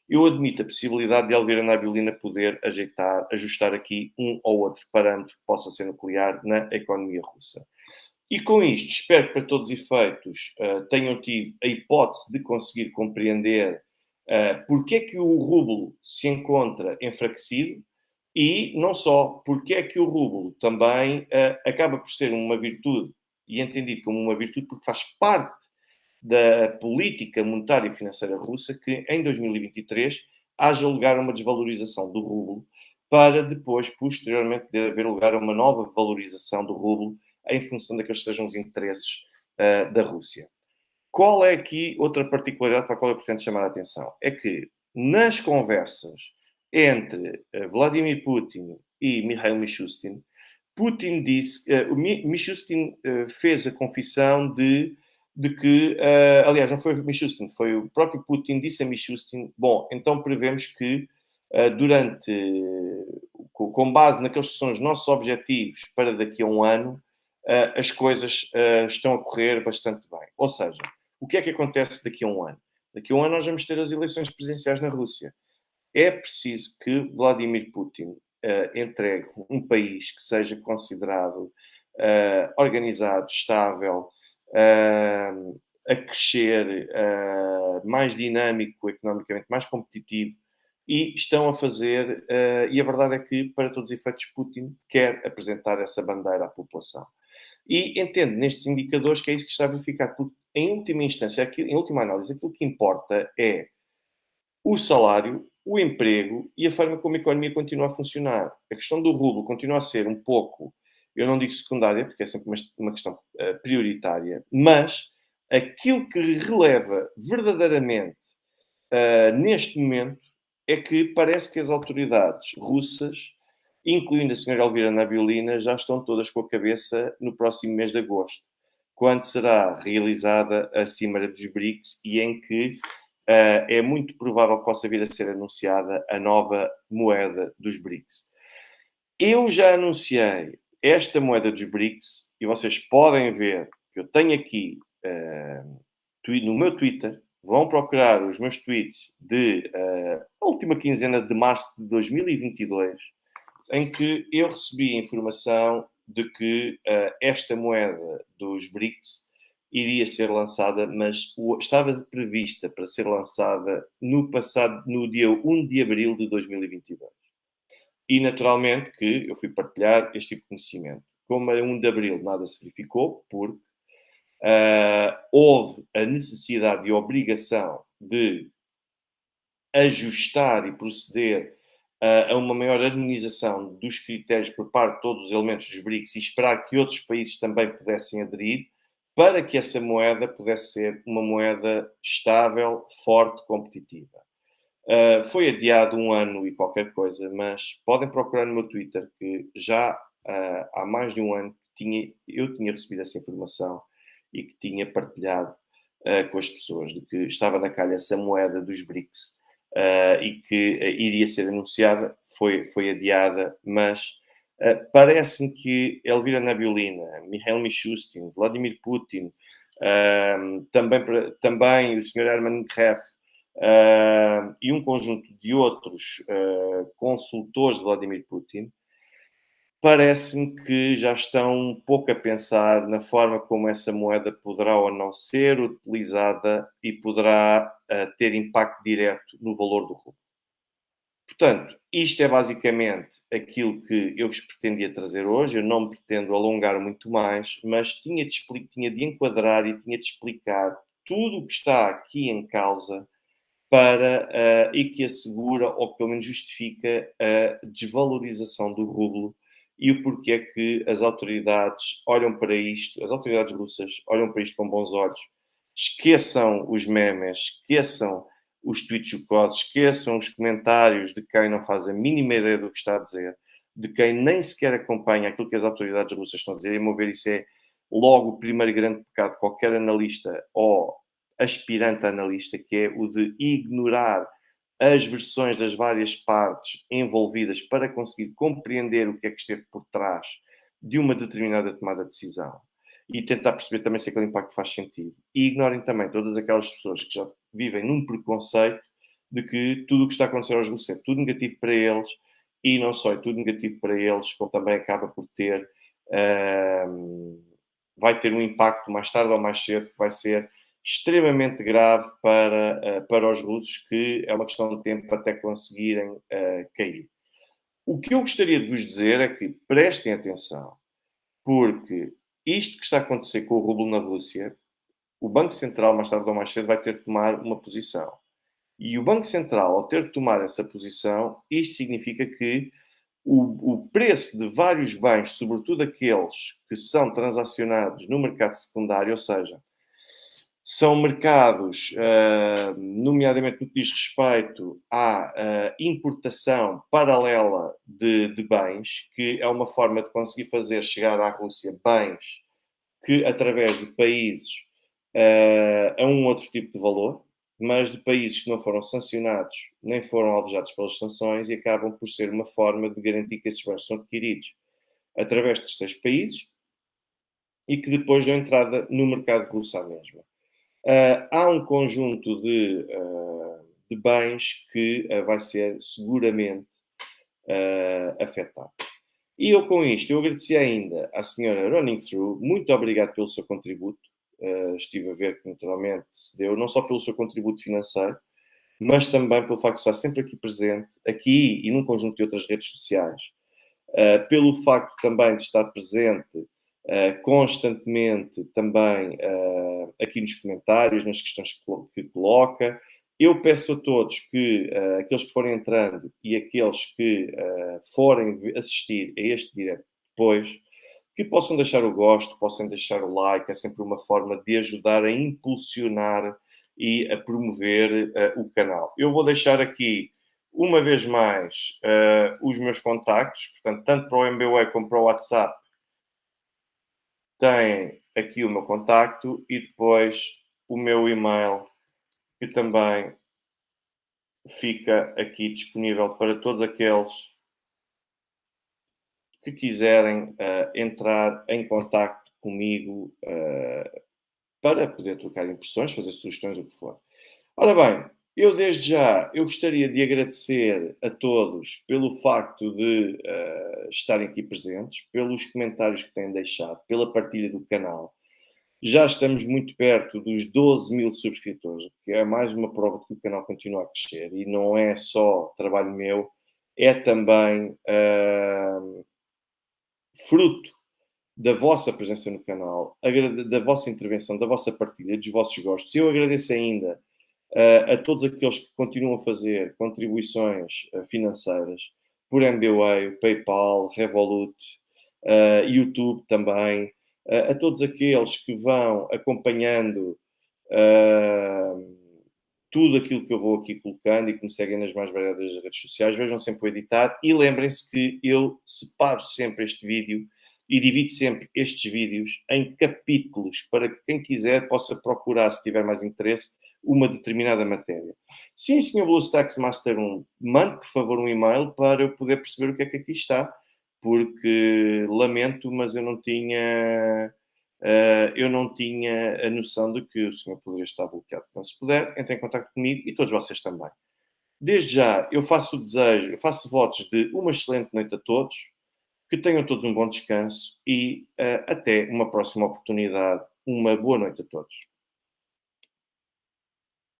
Eu admito a possibilidade de Elvira Nabiolina poder ajustar aqui um ou outro parâmetro que possa ser nuclear na economia russa. E com isto, espero que para todos os efeitos tenham tido a hipótese de conseguir compreender porque é que o rublo se encontra enfraquecido, e não só, porque é que o rublo também acaba por ser uma virtude, e entendido como uma virtude porque faz parte da política monetária e financeira russa, que em 2023 haja lugar a uma desvalorização do rublo, para depois, posteriormente, poder haver lugar a uma nova valorização do rublo em função daqueles que sejam os interesses da Rússia. Qual é aqui outra particularidade para a qual eu pretendo chamar a atenção? É que nas conversas entre Vladimir Putin e Mikhail Mishustin, Putin disse, Mishustin fez a confissão de que, aliás, não foi Mishustin, foi o próprio Putin disse a Mishustin, bom, então prevemos que com base naqueles que são os nossos objetivos para daqui a um ano, as coisas estão a correr bastante bem. Ou seja, o que é que acontece daqui a um ano? Daqui a um ano nós vamos ter as eleições presidenciais na Rússia. É preciso que Vladimir Putin entregue um país que seja considerado organizado, estável, a crescer, mais dinâmico economicamente, mais competitivo, e estão a fazer, e a verdade é que, para todos os efeitos, Putin quer apresentar essa bandeira à população. E entende nestes indicadores que é isso que está a verificar, porque, em última instância, em última análise, aquilo que importa é o salário, o emprego e a forma como a economia continua a funcionar. A questão do rublo continua a ser um pouco, eu não digo secundária, porque é sempre uma questão prioritária, mas aquilo que releva verdadeiramente neste momento é que parece que as autoridades russas, incluindo a senhora Elvira Nabiolina, já estão todas com a cabeça no próximo mês de agosto, quando será realizada a Cimeira dos BRICS, e em que é muito provável que possa vir a ser anunciada a nova moeda dos BRICS. Eu já anunciei esta moeda dos BRICS, e vocês podem ver que eu tenho aqui no meu Twitter, vão procurar os meus tweets de a última quinzena de março de 2022, em que eu recebi a informação de que esta moeda dos BRICS iria ser lançada, mas estava prevista para ser lançada no dia 1 de abril de 2022. E, naturalmente, que eu fui partilhar este tipo de conhecimento. Como a 1 de abril nada se verificou, porque houve a necessidade e a obrigação de ajustar e proceder a uma maior harmonização dos critérios por parte de todos os elementos dos BRICS e esperar que outros países também pudessem aderir, para que essa moeda pudesse ser uma moeda estável, forte, competitiva. Foi adiado um ano e qualquer coisa, mas podem procurar no meu Twitter que já há mais de um ano que eu tinha recebido essa informação e que tinha partilhado com as pessoas de que estava na calha essa moeda dos BRICS e que iria ser anunciada, foi adiada, mas parece-me que Elvira Nabiulina, Mikhail Mishustin, Vladimir Putin, também o Sr. Herman Gref, e um conjunto de outros consultores de Vladimir Putin, parece-me que já estão um pouco a pensar na forma como essa moeda poderá ou não ser utilizada e poderá ter impacto direto no valor do rublo. Portanto, isto é basicamente aquilo que eu vos pretendia trazer hoje. Eu não me pretendo alongar muito mais, mas tinha de enquadrar e tinha de explicar tudo o que está aqui em causa para, e que assegura, ou que pelo menos justifica, a desvalorização do rublo e o porquê que as autoridades olham para isto, as autoridades russas olham para isto com bons olhos. Esqueçam os memes, esqueçam os tweets jocosos, esqueçam os comentários de quem não faz a mínima ideia do que está a dizer, de quem nem sequer acompanha aquilo que as autoridades russas estão a dizer. E, a meu ver, isso é logo o primeiro grande pecado de qualquer analista ou aspirante analista, que é o de ignorar as versões das várias partes envolvidas para conseguir compreender o que é que esteve por trás de uma determinada tomada de decisão e tentar perceber também se aquele impacto faz sentido. E ignorem também todas aquelas pessoas que já vivem num preconceito de que tudo o que está a acontecer aos russos é tudo negativo para eles, e não só é tudo negativo para eles, como também acaba por ter, vai ter um impacto mais tarde ou mais cedo que vai ser extremamente grave para os russos, que é uma questão de tempo até conseguirem cair. O que eu gostaria de vos dizer é que prestem atenção, porque isto que está a acontecer com o rublo na Rússia, o Banco Central, mais tarde ou mais cedo, vai ter de tomar uma posição. E o Banco Central, ao ter de tomar essa posição, isto significa que o preço de vários bens, sobretudo aqueles que são transacionados no mercado secundário, ou seja, são mercados, nomeadamente no que diz respeito à importação paralela de bens, que é uma forma de conseguir fazer chegar à Rússia bens que, através de países, a um outro tipo de valor, mas de países que não foram sancionados nem foram alvejados pelas sanções, e acabam por ser uma forma de garantir que esses bens são adquiridos através de terceiros países e que depois dão entrada no mercado russo à mesma. Há um conjunto de bens que vai ser seguramente afetado. E eu, com isto, eu agradeci ainda à senhora Running Through, muito obrigado pelo seu contributo. Estive a ver que naturalmente se deu, não só pelo seu contributo financeiro, mas também pelo facto de estar sempre aqui presente, aqui e num conjunto de outras redes sociais, pelo facto também de estar presente constantemente também aqui nos comentários, nas questões que coloca. Eu peço a todos que, aqueles que forem entrando e aqueles que forem assistir a este direto depois, que possam deixar o gosto, possam deixar o like. É sempre uma forma de ajudar a impulsionar e a promover o canal. Eu vou deixar aqui, uma vez mais, os meus contactos, portanto, tanto para o MBWay como para o WhatsApp, tem aqui o meu contacto e depois o meu e-mail, que também fica aqui disponível para todos aqueles que quiserem entrar em contacto comigo para poder trocar impressões, fazer sugestões, o que for. Ora bem, eu desde já eu gostaria de agradecer a todos pelo facto de estarem aqui presentes, pelos comentários que têm deixado, pela partilha do canal. Já estamos muito perto dos 12.000 subscritores, que é mais uma prova de que o canal continua a crescer, e não é só trabalho meu, é também fruto da vossa presença no canal, da vossa intervenção, da vossa partilha, dos vossos gostos. Eu agradeço ainda a todos aqueles que continuam a fazer contribuições financeiras por MBWay, PayPal, Revolut, YouTube também, a todos aqueles que vão acompanhando uh, tudo aquilo que eu vou aqui colocando e que me seguem nas mais variadas redes sociais, vejam sempre o editar e lembrem-se que eu separo sempre este vídeo e divido sempre estes vídeos em capítulos para que quem quiser possa procurar, se tiver mais interesse, uma determinada matéria. Sim, senhor BlueStacks Master 1, mande, por favor, um e-mail para eu poder perceber o que é que aqui está, porque lamento, mas eu não tinha a noção de que o senhor poderia estar bloqueado. Então, se puder, entre em contato comigo e todos vocês também. Desde já, eu faço o desejo, eu faço votos de uma excelente noite a todos, que tenham todos um bom descanso e até uma próxima oportunidade. Uma boa noite a todos.